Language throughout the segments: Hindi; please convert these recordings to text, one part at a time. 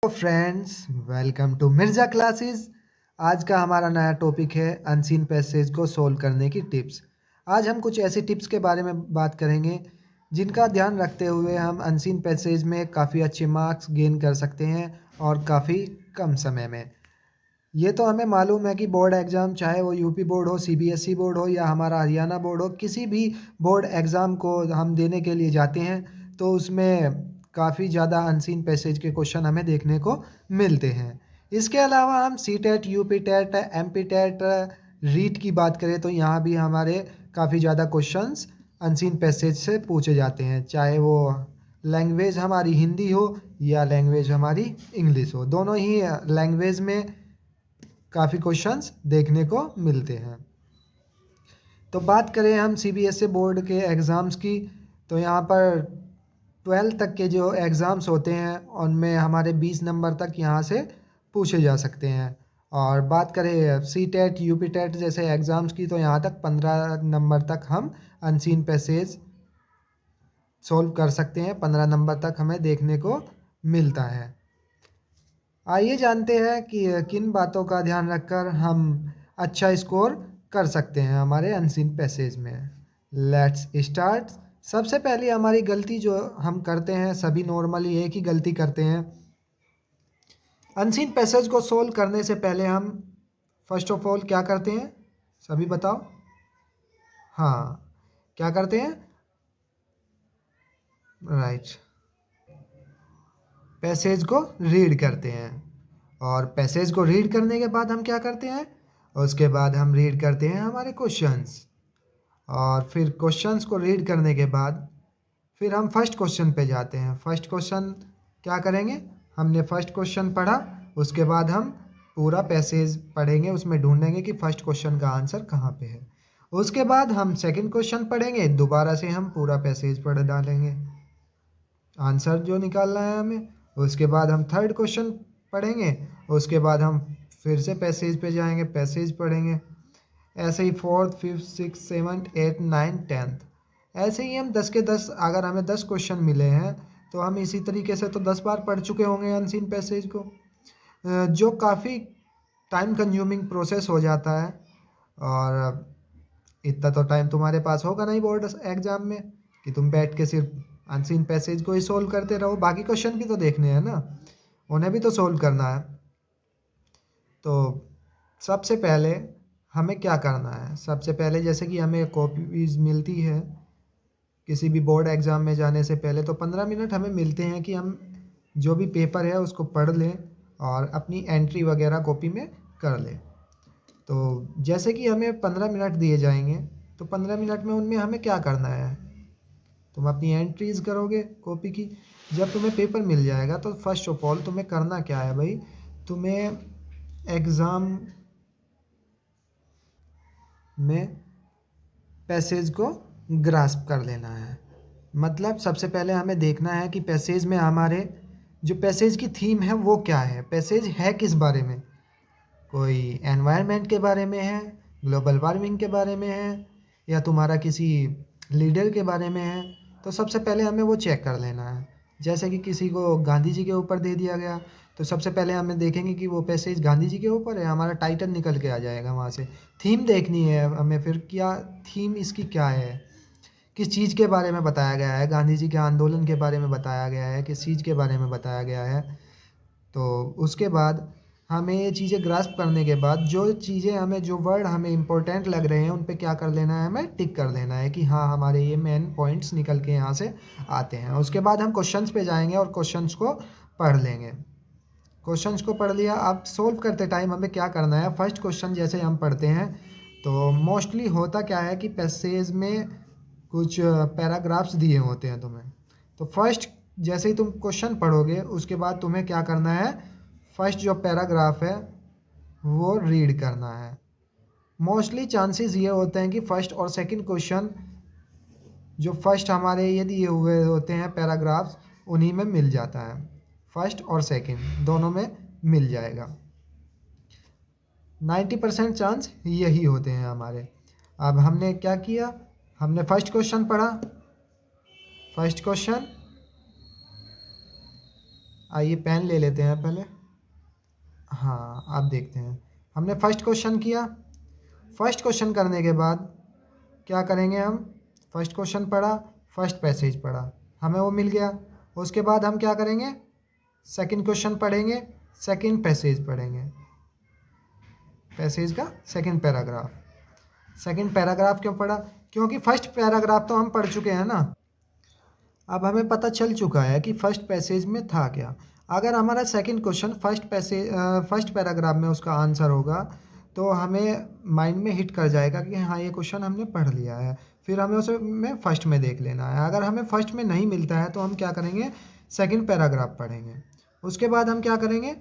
Friends, welcome to Mirza classes. आज का हमारा नया टॉपिक है अनसीन पैसेज को सोल्व करने की टिप्स। आज हम कुछ ऐसी टिप्स के बारे में बात करेंगे जिनका ध्यान रखते हुए हम अनसीन पैसेज में काफ़ी अच्छे मार्क्स गेन कर सकते हैं और काफ़ी कम समय में। ये तो हमें मालूम है कि बोर्ड एग्ज़ाम, चाहे वो यूपी बोर्ड हो, सीबीएसई बोर्ड हो या हमारा हरियाणा बोर्ड हो, किसी भी बोर्ड एग्ज़ाम को हम देने के लिए जाते हैं तो उसमें काफ़ी ज़्यादा अनसीन पैसेज के क्वेश्चन हमें देखने को मिलते हैं। इसके अलावा हम C TET, UP TET, MP TET, REET की बात करें तो यहाँ भी हमारे काफ़ी ज़्यादा क्वेश्चंस अनसीन पैसेज से पूछे जाते हैं, चाहे वो लैंग्वेज हमारी हिंदी हो या लैंग्वेज हमारी इंग्लिश हो। दोनों ही लैंग्वेज में काफ़ी क्वेश्चंस देखने को मिलते हैं। तो बात करें हम सीबीएसई बोर्ड के एग्ज़ाम्स की, तो यहाँ पर 12th तक के जो एग्ज़ाम्स होते हैं उनमें हमारे 20 नंबर तक यहाँ से पूछे जा सकते हैं। और बात करें सी टेट, यूपी टेट जैसे एग्ज़ाम्स की, तो यहाँ तक 15 नंबर तक हम अनसीन पैसेज सॉल्व कर सकते हैं। 15 नंबर तक हमें देखने को मिलता है। आइए जानते हैं कि किन बातों का ध्यान रखकर हम अच्छा स्कोर कर सकते हैं हमारे अनसीन पैसेज में। Let's start. सबसे पहली हमारी गलती जो हम करते हैं, सभी नॉर्मली एक ही गलती करते हैं। अनसीन पैसेज को सोल्व करने से पहले हम फर्स्ट ऑफ ऑल क्या करते हैं, सभी बताओ। हाँ, क्या करते हैं? राइट, पैसेज को रीड करते हैं। और पैसेज को रीड करने के बाद हम क्या करते हैं? उसके बाद हम रीड करते हैं हमारे क्वेश्चंस। और फिर क्वेश्चंस को रीड करने के बाद फिर हम फर्स्ट क्वेश्चन पे जाते हैं। फर्स्ट क्वेश्चन क्या करेंगे? हमने फर्स्ट क्वेश्चन पढ़ा, उसके बाद हम पूरा पैसेज पढ़ेंगे, उसमें ढूंढेंगे कि फर्स्ट क्वेश्चन का आंसर कहाँ पे है। उसके बाद हम सेकंड क्वेश्चन पढ़ेंगे, दोबारा से हम पूरा पैसेज पढ़ डालेंगे, आंसर जो निकालना है हमें। उसके बाद हम थर्ड क्वेश्चन पढ़ेंगे, उसके बाद हम फिर से पैसेज पे जाएंगे, पैसेज पढ़ेंगे। ऐसे ही fourth, fifth, six, seventh, eight, nine, tenth, ऐसे ही हम 10 के 10, अगर हमें 10 क्वेश्चन मिले हैं तो हम इसी तरीके से तो 10 बार पढ़ चुके होंगे अनसीन पैसेज को, जो काफ़ी टाइम कंज्यूमिंग प्रोसेस हो जाता है। और इतना तो टाइम तुम्हारे पास होगा नहीं बोर्ड एग्जाम में कि तुम बैठ के सिर्फ अनसीन पैसेज को ही सोल्व करते रहो। बाकी क्वेश्चन भी तो देखने हैं ना, उन्हें भी तो सोल्व करना है। तो सबसे पहले हमें क्या करना है? सबसे पहले जैसे कि हमें कॉपीज मिलती है किसी भी बोर्ड एग्ज़ाम में जाने से पहले, तो 15 मिनट हमें मिलते हैं कि हम जो भी पेपर है उसको पढ़ लें और अपनी एंट्री वगैरह कॉपी में कर लें। तो जैसे कि हमें 15 मिनट दिए जाएंगे, तो 15 मिनट में उनमें हमें क्या करना है? तुम अपनी एंट्रीज़ करोगे कॉपी की। जब तुम्हें पेपर मिल जाएगा तो फर्स्ट ऑफ ऑल तुम्हें करना क्या है भाई? तुम्हें एग्ज़ाम में पैसेज को ग्रास्प कर लेना है। मतलब सबसे पहले हमें देखना है कि पैसेज में हमारे जो पैसेज की थीम है वो क्या है, पैसेज है किस बारे में। कोई एनवायरनमेंट के बारे में है, ग्लोबल वार्मिंग के बारे में है, या तुम्हारा किसी लीडर के बारे में है। तो सबसे पहले हमें वो चेक कर लेना है। जैसे कि किसी को गांधी जी के ऊपर दे दिया गया, तो सबसे पहले हमें देखेंगे कि वो पैसेज गांधी जी के ऊपर है, हमारा टाइटल निकल के आ जाएगा वहाँ से। थीम देखनी है हमें, फिर क्या थीम इसकी क्या है, किस चीज़ के बारे में बताया गया है, गांधी जी के आंदोलन के बारे में बताया गया है, किस चीज़ के बारे में बताया गया है। तो उसके बाद हमें ये चीज़ें ग्रास्प करने के बाद जो चीज़ें हमें, जो वर्ड हमें इम्पोर्टेंट लग रहे हैं उन पे क्या कर लेना है, हमें टिक कर देना है कि हाँ हमारे ये मेन पॉइंट्स निकल के यहाँ से आते हैं। उसके बाद हम क्वेश्चंस पे जाएंगे और क्वेश्चंस को पढ़ लेंगे। क्वेश्चंस को पढ़ लिया, अब सोल्व करते टाइम हमें क्या करना है? फर्स्ट क्वेश्चन जैसे हम पढ़ते हैं तो मोस्टली होता क्या है कि पैसेज में कुछ पैराग्राफ्स दिए होते हैं तुम्हें। तो फर्स्ट जैसे ही तुम क्वेश्चन पढ़ोगे उसके बाद तुम्हें क्या करना है? फर्स्ट जो पैराग्राफ है वो रीड करना है। मोस्टली चांसेस ये होते हैं कि फर्स्ट और सेकंड क्वेश्चन, जो फर्स्ट हमारे ये दिए हुए होते हैं पैराग्राफ्स, उन्हीं में मिल जाता है। फर्स्ट और सेकंड दोनों में मिल जाएगा। 90% चांस यही होते हैं हमारे। अब हमने क्या किया? हमने फर्स्ट क्वेश्चन पढ़ा। फर्स्ट क्वेश्चन आइए पेन ले लेते हैं पहले। हाँ, अब देखते हैं। हमने फर्स्ट क्वेश्चन किया। फर्स्ट क्वेश्चन करने के बाद क्या करेंगे हम? फर्स्ट क्वेश्चन पढ़ा, फर्स्ट पैसेज पढ़ा, हमें वो मिल गया। उसके बाद हम क्या करेंगे? सेकंड क्वेश्चन पढ़ेंगे, सेकंड पैसेज पढ़ेंगे, पैसेज का सेकंड पैराग्राफ। सेकंड पैराग्राफ क्यों पढ़ा? क्योंकि फर्स्ट पैराग्राफ तो हम पढ़ चुके हैं ना। अब हमें पता चल चुका है कि फर्स्ट पैसेज में था क्या। अगर हमारा सेकंड क्वेश्चन फर्स्ट पैराग्राफ में उसका आंसर होगा तो हमें माइंड में हिट कर जाएगा कि हाँ, ये क्वेश्चन हमने पढ़ लिया है। फिर हमें उसे में फर्स्ट में देख लेना है। अगर हमें फर्स्ट में नहीं मिलता है तो हम क्या करेंगे? सेकंड पैराग्राफ पढ़ेंगे। उसके बाद हम क्या करेंगे?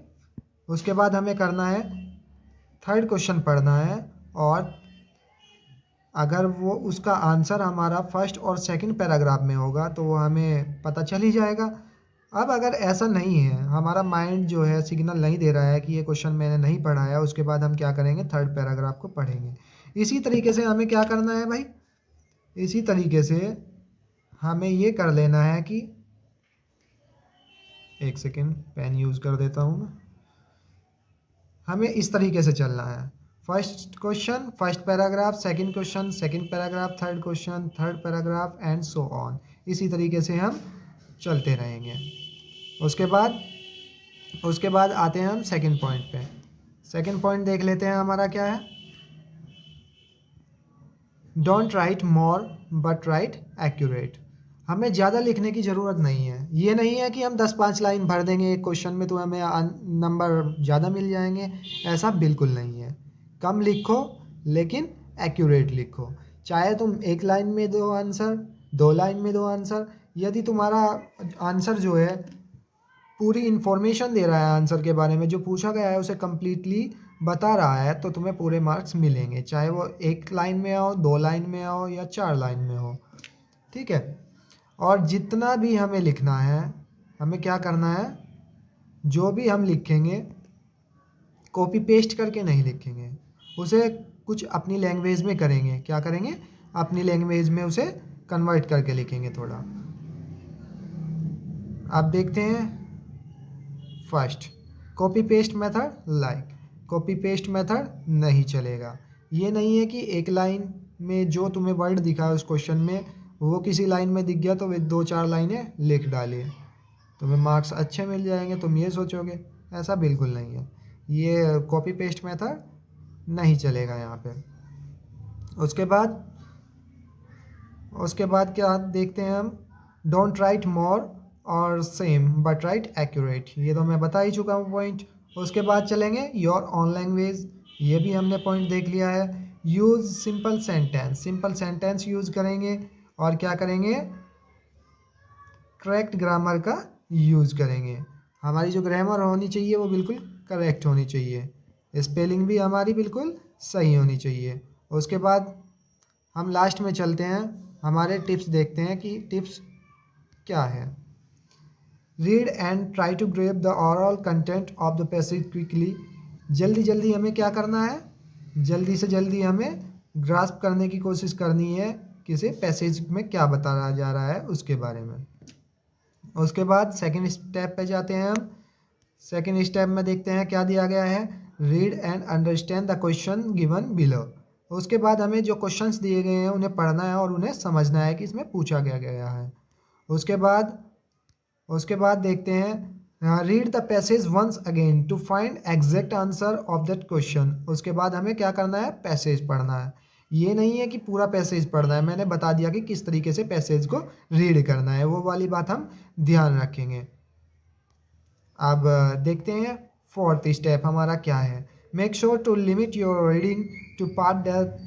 उसके बाद हमें करना है थर्ड क्वेश्चन पढ़ना है, और अगर वो उसका आंसर हमारा फर्स्ट और सेकंड पैराग्राफ में होगा तो वो हमें पता चल ही जाएगा। अब अगर ऐसा नहीं है, हमारा माइंड जो है सिग्नल नहीं दे रहा है कि ये क्वेश्चन मैंने नहीं पढ़ा है, उसके बाद हम क्या करेंगे? थर्ड पैराग्राफ को पढ़ेंगे। इसी तरीके से हमें क्या करना है भाई? इसी तरीके से हमें ये कर लेना है कि एक सेकेंड, पेन यूज़ कर देता हूँ मैं। हमें इस तरीके से चलना है। First question first paragraph, second question second paragraph, third question third paragraph, and so on. इसी तरीके से हम चलते रहेंगे। उसके बाद आते हैं हम सेकंड पॉइंट पे। सेकंड पॉइंट देख लेते हैं हमारा क्या है। Don't write more but right accurate. हमें ज़्यादा लिखने की ज़रूरत नहीं है। ये नहीं है कि हम 10-5 लाइन भर देंगे एक क्वेश्चन में तो हमें नंबर ज़्यादा मिल जाएंगे, ऐसा बिल्कुल नहीं है। कम लिखो लेकिन एक्यूरेट लिखो। चाहे तुम एक लाइन में दो आंसर, 2 लाइन में दो आंसर, यदि तुम्हारा आंसर जो है पूरी इन्फॉर्मेशन दे रहा है आंसर के बारे में, जो पूछा गया है उसे कम्प्लीटली बता रहा है, तो तुम्हें पूरे मार्क्स मिलेंगे, चाहे वो एक लाइन में आओ, 2 लाइन में आओ या 4 लाइन में हो। ठीक है। और जितना भी हमें लिखना है, हमें क्या करना है? जो भी हम लिखेंगे कॉपी पेस्ट करके नहीं लिखेंगे, उसे कुछ अपनी लैंग्वेज में करेंगे। क्या करेंगे? अपनी लैंग्वेज में उसे कन्वर्ट करके लिखेंगे थोड़ा। अब देखते हैं first copy paste method. Like copy paste method नहीं चलेगा। ये नहीं है कि एक लाइन में जो तुम्हें वर्ड दिखा है उस क्वेश्चन में वो किसी लाइन में दिख गया तो वे 2-4 लाइनें लिख डालिए, तुम्हें मार्क्स अच्छे मिल जाएंगे, तुम ये सोचोगे। ऐसा बिल्कुल नहीं है। ये कॉपी पेस्ट मेथड नहीं चलेगा यहाँ पे। उसके बाद क्या देखते हैं हम? डोंट राइट मोर और सेम बट राइट एक्यूरेट। ये तो मैं बता ही चुका हूँ पॉइंट। उसके बाद चलेंगे योर ऑन लैंग्वेज। ये भी हमने पॉइंट देख लिया है। Use simple sentence. Simple sentence use करेंगे। और क्या करेंगे? करेक्ट ग्रामर का यूज़ करेंगे। हमारी जो ग्रामर होनी चाहिए वो बिल्कुल करेक्ट होनी चाहिए। स्पेलिंग भी हमारी बिल्कुल सही होनी चाहिए। उसके बाद हम लास्ट में चलते हैं, हमारे टिप्स देखते हैं कि टिप्स क्या है। Read and try to grab the overall content of the passage quickly. जल्दी जल्दी हमें क्या करना है? जल्दी से जल्दी हमें ग्रास्प करने की कोशिश करनी है किसी पैसेज में क्या बताया जा रहा है उसके बारे में। उसके बाद सेकंड स्टेप पे जाते हैं हम। सेकंड स्टेप में देखते हैं क्या दिया गया है। Read and understand the question given below. उसके बाद हमें जो क्वेश्चंस दिए गए हैं उन्हें पढ़ना है और उन्हें समझना है कि इसमें पूछा गया है। उसके बाद देखते हैं read the passage once again to find exact answer of that question. उसके बाद हमें क्या करना है? पैसेज पढ़ना है। ये नहीं है कि पूरा पैसेज पढ़ना है, मैंने बता दिया कि किस तरीके से पैसेज को रीड करना है, वो वाली बात हम ध्यान रखेंगे। अब देखते हैं फोर्थ स्टेप हमारा क्या है। Make sure to limit your reading to part that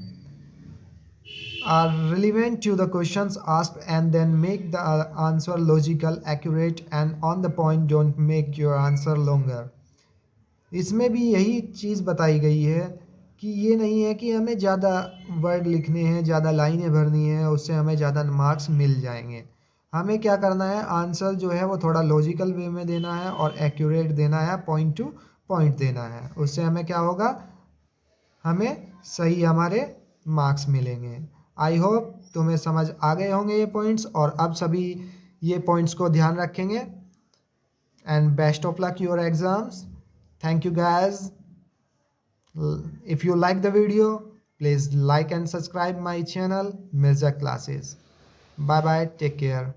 are relevant to the questions asked and then make the answer logical, accurate and on the point. Don't make your answer longer. इसमें भी यही चीज़ बताई गई है कि ये नहीं है कि हमें ज़्यादा वर्ड लिखने हैं, ज़्यादा लाइनें भरनी है, उससे हमें ज़्यादा मार्क्स मिल जाएंगे। हमें क्या करना है? आंसर जो है वो थोड़ा लॉजिकल वे में देना है और एक्यूरेट देना है, पॉइंट टू पॉइंट देना है। उससे हमें क्या होगा? हमें सही हमारे मार्क्स मिलेंगे। आई होप तुम्हें समझ आ गए होंगे ये पॉइंट्स, और अब सभी ये पॉइंट्स को ध्यान रखेंगे। and best of luck your exams. Thank you guys. If you like the video, please like and subscribe my channel Mirza Classes. Bye bye, take care.